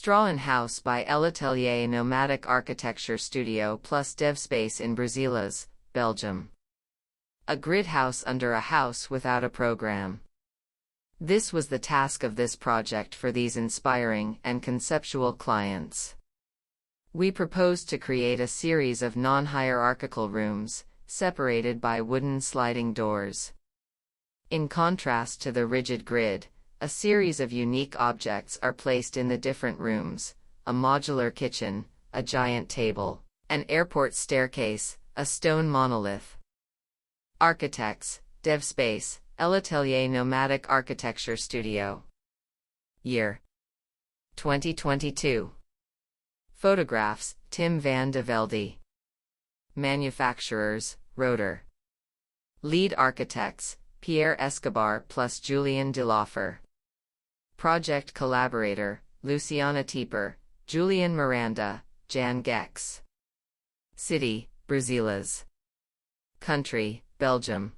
Strawen House by L'Atelier Nomadic Architecture Studio plus Devspace in Bruselas, Belgium. A grid house under a house without a program. This was the task of this project for these inspiring and conceptual clients. We proposed to create a series of non-hierarchical rooms, separated by wooden sliding doors. In contrast to the rigid grid, a series of unique objects are placed in the different rooms: a modular kitchen, a giant table, an airport staircase, a stone monolith. Architects: Devspace, L'Atelier Nomadic Architecture Studio. Year: 2022. Photographs: Tim van de Velde. Manufacturers: Rotor. Lead architects: Pierre Escobar plus Julien Deloffre. Project Collaborator: Luciana Teper, Julien Miranda, Geks. City: Bruselas. Country: Belgium.